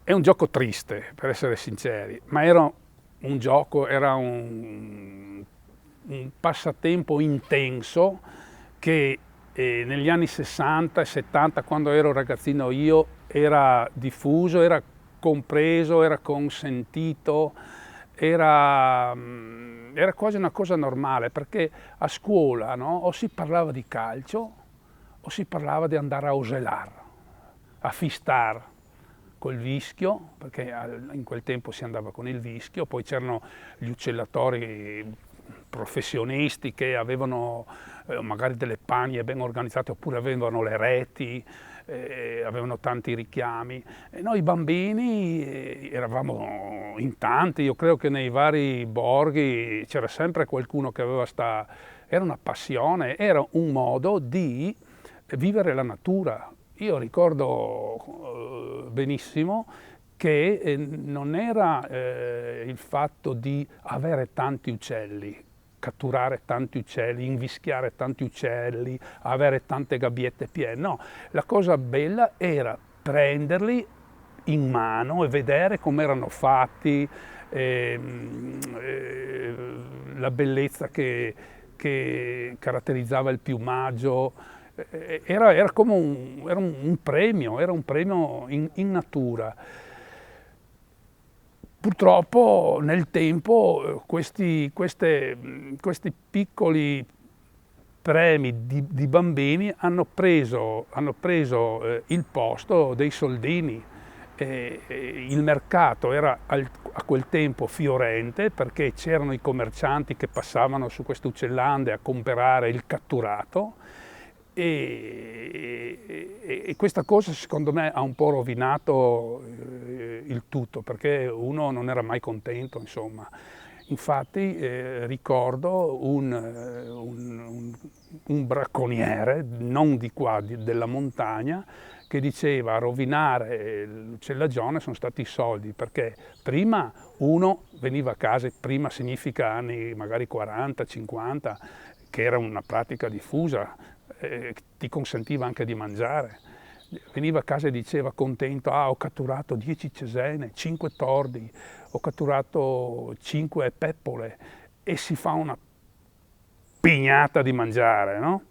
È un gioco triste, per essere sinceri, ma era un gioco, era un passatempo intenso che negli anni 60 e 70, quando ero ragazzino io, era diffuso, era compreso, era consentito, era quasi una cosa normale, perché a scuola, no, o si parlava di calcio o si parlava di andare a oselar, a fistar col vischio, perché in quel tempo si andava con il vischio, poi c'erano gli uccellatori professionisti che avevano magari delle pagne ben organizzate, oppure avevano le reti, avevano tanti richiami. E noi bambini eravamo in tanti, io credo che nei vari borghi c'era sempre qualcuno che aveva era una passione, era un modo di vivere la natura. Io ricordo benissimo che non era il fatto di avere tanti uccelli, catturare tanti uccelli, invischiare tanti uccelli, avere tante gabbiette piene, no, la cosa bella era prenderli in mano e vedere come erano fatti, la bellezza che caratterizzava il piumaggio. Era come un premio, era un premio in natura. Purtroppo nel tempo questi piccoli premi di bambini hanno preso il posto dei soldini. Il mercato era a quel tempo fiorente, perché c'erano i commercianti che passavano su queste uccellande a comprare il catturato. E questa cosa secondo me ha un po' rovinato il tutto, perché uno non era mai contento, insomma. Infatti ricordo un bracconiere, non di qua, della montagna, che diceva: a rovinare l'ucellagione sono stati i soldi, perché prima uno veniva a casa, prima significa anni magari 40, 50, che era una pratica diffusa, ti consentiva anche di mangiare. Veniva a casa e diceva contento: ho catturato 10 cesene, 5 tordi, ho catturato 5 peppole, e si fa una pignata di mangiare, no?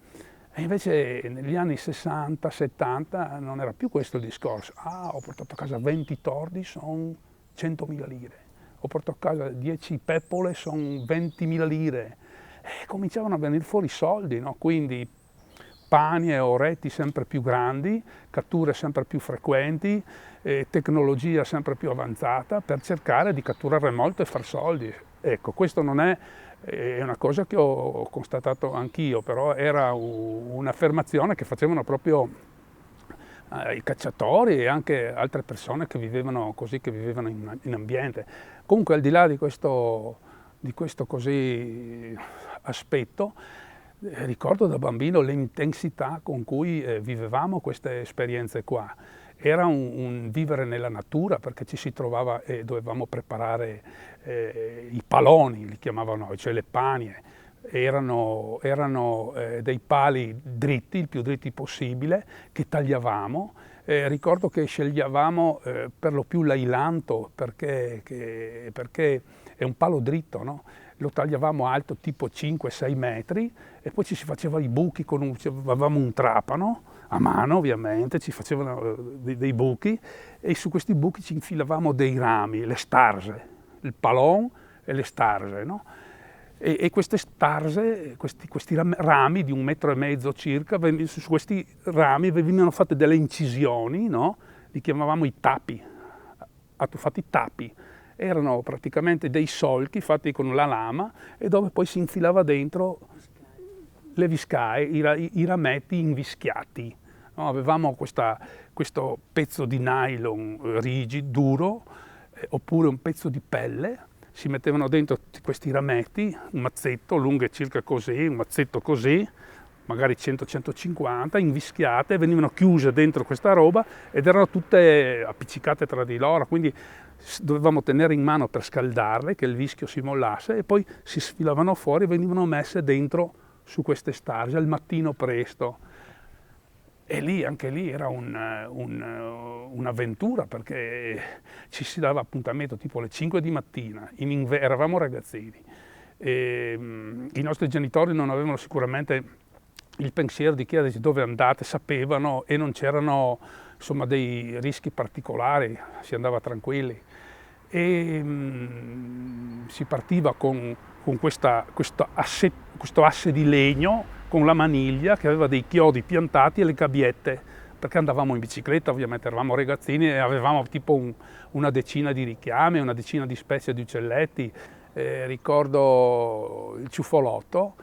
E invece negli anni 60, 70 non era più questo il discorso. Ho portato a casa 20 tordi, sono 100.000 lire. Ho portato a casa 10 peppole, sono 20.000 lire. E cominciavano a venire fuori i soldi, no? Quindi panie o reti sempre più grandi, catture sempre più frequenti, tecnologia sempre più avanzata per cercare di catturare molto e far soldi. Ecco, questo non è una cosa che ho constatato anch'io, però era un'affermazione che facevano proprio i cacciatori e anche altre persone che vivevano così, che vivevano in ambiente. Comunque, al di là di questo così aspetto, ricordo da bambino l'intensità con cui vivevamo queste esperienze qua. Era un vivere nella natura, perché ci si trovava e dovevamo preparare i paloni, li chiamavano, cioè le panie. Erano dei pali dritti, il più dritti possibile, che tagliavamo. Ricordo che sceglievamo per lo più l'ailanto, perché è un palo dritto, no? Lo tagliavamo alto tipo 5-6 metri, e poi ci si faceva i buchi avevamo un trapano a mano, ovviamente, ci facevano dei buchi, e su questi buchi ci infilavamo dei rami, le starse, il palon e le starse, no? E queste starse, questi rami di 1,5 metri circa, su questi rami venivano fatte delle incisioni, no? Li chiamavamo i tapi, fatti tapi. Erano praticamente dei solchi fatti con la lama, e dove poi si infilava dentro le viscae, i rametti invischiati. No? Avevamo questo pezzo di nylon rigido, duro, oppure un pezzo di pelle. Si mettevano dentro questi rametti, un mazzetto lungo circa così, un mazzetto così, magari 100-150, invischiate, venivano chiuse dentro questa roba ed erano tutte appiccicate tra di loro, quindi dovevamo tenere in mano per scaldarle, che il vischio si mollasse, e poi si sfilavano fuori e venivano messe dentro su queste starge al mattino presto. E lì, anche lì era un'avventura, perché ci si dava appuntamento tipo alle 5 di mattina, eravamo ragazzini, e, i nostri genitori non avevano sicuramente il pensiero di chiederci dove andate, sapevano, e non c'erano insomma dei rischi particolari, si andava tranquilli. E si partiva con questo asse di legno con la maniglia che aveva dei chiodi piantati e le gabbiette, perché andavamo in bicicletta, ovviamente eravamo ragazzini e avevamo tipo una decina di richiami, una decina di specie di uccelletti. Ricordo il ciufolotto,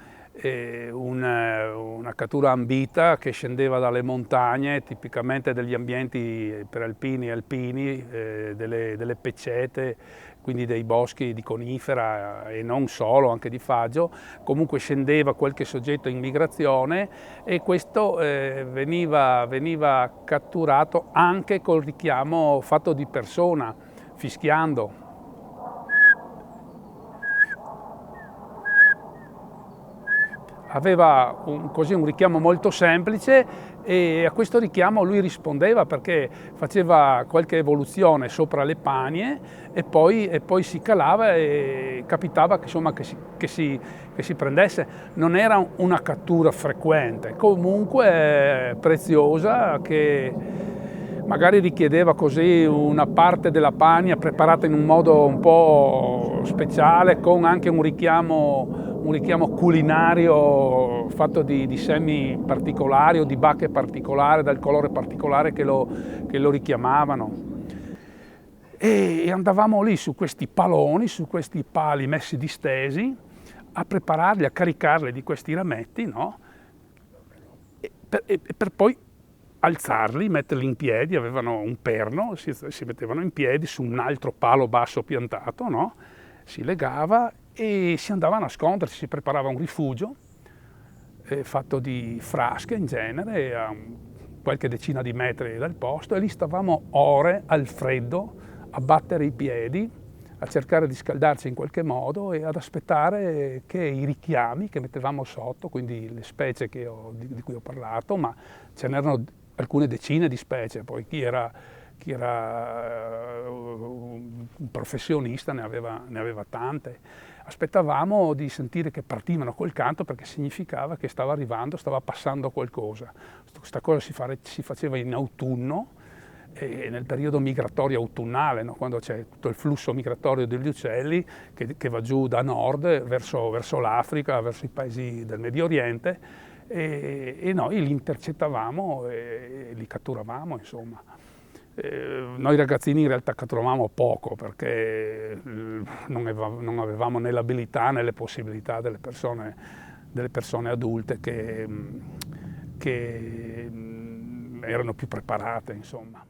una cattura ambita che scendeva dalle montagne, tipicamente degli ambienti prealpini e alpini, delle peccete, quindi dei boschi di conifera e non solo, anche di faggio. Comunque scendeva qualche soggetto in migrazione e questo veniva catturato anche col richiamo fatto di persona, fischiando. Aveva un richiamo molto semplice, e a questo richiamo lui rispondeva perché faceva qualche evoluzione sopra le panie e poi si calava e capitava che, insomma, che si prendesse. Non era una cattura frequente, comunque preziosa, che magari richiedeva così una parte della pania preparata in un modo un po' speciale, con anche un richiamo culinario fatto di semi particolari o di bacche particolari, dal colore particolare che lo richiamavano. E andavamo lì su questi paloni, su questi pali messi distesi, a prepararli, a caricarli di questi rametti, no? E per poi alzarli, metterli in piedi, avevano un perno, si mettevano in piedi su un altro palo basso piantato, no? Si legava e si andava a nascondersi, si preparava un rifugio fatto di frasche in genere, a qualche decina di metri dal posto, e lì stavamo ore al freddo a battere i piedi, a cercare di scaldarci in qualche modo e ad aspettare che i richiami che mettevamo sotto, quindi le specie di cui ho parlato, ma ce n'erano alcune decine di specie, poi chi era un professionista ne aveva tante. Aspettavamo di sentire che partivano col canto, perché significava che stava arrivando, stava passando qualcosa. Questa cosa si faceva in autunno, e nel periodo migratorio autunnale, no? Quando c'è tutto il flusso migratorio degli uccelli che va giù da nord verso l'Africa, verso i paesi del Medio Oriente, e noi li intercettavamo e li catturavamo, insomma. Noi ragazzini in realtà catturavamo poco, perché non avevamo né l'abilità né le possibilità delle persone adulte che erano più preparate, insomma.